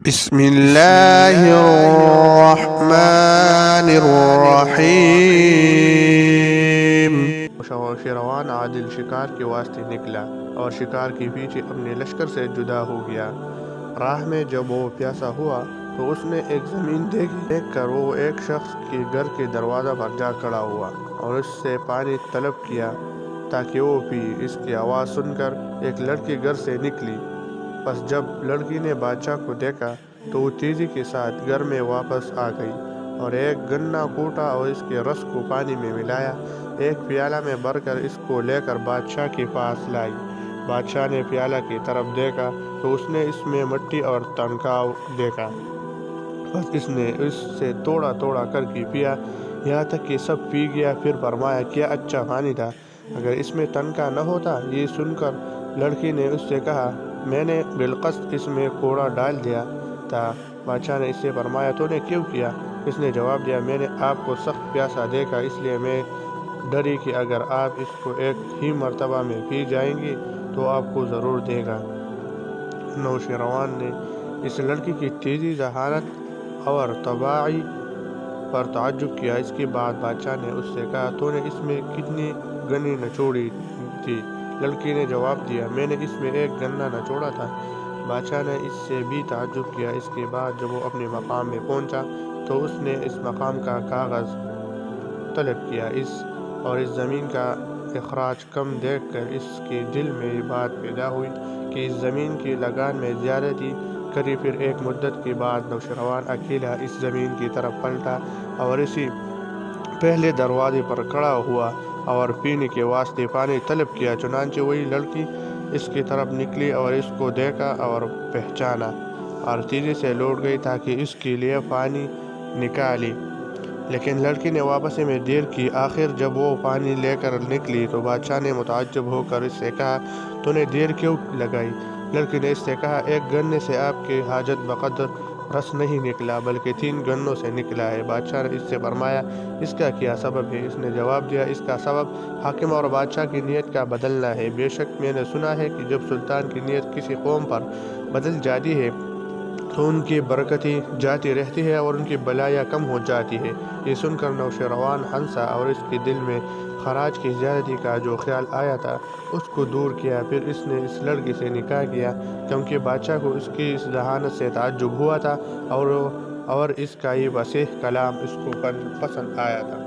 بسم اللہ الرحمن الرحیم۔ شیروان عادل شکار کے واسطے نکلا اور شکار کے پیچھے اپنے لشکر سے جدا ہو گیا۔ راہ میں جب وہ پیاسا ہوا تو اس نے ایک زمین دیکھی۔ دیکھ کر وہ ایک شخص کے گھر کے دروازہ پر جا کھڑا ہوا اور اس سے پانی طلب کیا تاکہ وہ پی۔ اس کی آواز سن کر ایک لڑکی گھر سے نکلی۔ پس جب لڑکی نے بادشاہ کو دیکھا تو وہ تیزی کے ساتھ گھر میں واپس آ گئی اور ایک گنا کوٹا اور اس کے رس کو پانی میں ملایا، ایک پیالہ میں بھر کر اس کو لے کر بادشاہ کے پاس لائی۔ بادشاہ نے پیالہ کی طرف دیکھا تو اس نے اس میں مٹی اور تنکاؤ دیکھا۔ بس اس نے اس سے توڑا توڑا کر کے پیا، یہاں تک کہ سب پی گیا۔ پھر فرمایا، کیا اچھا پانی تھا اگر اس میں تنکا نہ ہوتا۔ یہ سن کر لڑکی نے اس سے کہا، میں نے بالقصد اس میں کوڑا ڈال دیا تھا۔ بادشاہ نے اس سے فرمایا، تو نے کیوں کیا؟ اس نے جواب دیا، میں نے آپ کو سخت پیاسا دیکھا، اس لیے میں ڈری کہ اگر آپ اس کو ایک ہی مرتبہ میں پی جائیں گی تو آپ کو ضرور دے گا۔ نوشیروان نے اس لڑکی کی تیزی ذہانت اور طباعی پر تعجب کیا۔ اس کے بعد بادشاہ نے اس سے کہا، تو نے اس میں کتنی گنی نچوڑی تھی؟ لڑکی نے جواب دیا، میں نے اس میں ایک گنا نچوڑا تھا۔ بادشاہ نے اس سے بھی تعجب کیا۔ اس کے بعد جب وہ اپنے مقام میں پہنچا تو اس نے اس مقام کا کاغذ طلب کیا اور اس زمین کا اخراج کم دیکھ کر اس کے دل میں یہ بات پیدا ہوئی کہ اس زمین کی لگان میں زیادتی کری۔ پھر ایک مدت کے بعد نوشیروان اکیلا اس زمین کی طرف پلٹا اور اسی پہلے دروازے پر کھڑا ہوا اور پینے کے واسطے پانی طلب کیا۔ چنانچہ وہی لڑکی اس کی طرف نکلی اور اس کو دیکھا اور پہچانا اور تیزی سے لوٹ گئی تاکہ اس کے لیے پانی نکالے، لیکن لڑکی نے واپسی میں دیر کی۔ آخر جب وہ پانی لے کر نکلی تو بادشاہ نے متعجب ہو کر اس سے کہا، تو نے دیر کیوں لگائی؟ لڑکی نے اس سے کہا، ایک گنے سے آپ کی حاجت بقدر رس نہیں نکلا بلکہ 3 گنوں سے نکلا ہے۔ بادشاہ نے اس سے فرمایا، اس کا کیا سبب ہے؟ اس نے جواب دیا، اس کا سبب حاکم اور بادشاہ کی نیت کا بدلنا ہے۔ بے شک میں نے سنا ہے کہ جب سلطان کی نیت کسی قوم پر بدل جاتی ہے تو ان کی برکتیں جاتی رہتی ہے اور ان کی بلائیاں کم ہو جاتی ہے۔ یہ سن کر نوشیروان ہنسا اور اس کے دل میں خراج کی زیادتی کا جو خیال آیا تھا اس کو دور کیا۔ پھر اس نے اس لڑکی سے نکاح کیا کیونکہ بادشاہ کو اس کی اس ذہانت سے تعجب ہوا تھا اور اس کا یہ فصیح کلام اس کو پسند آیا تھا۔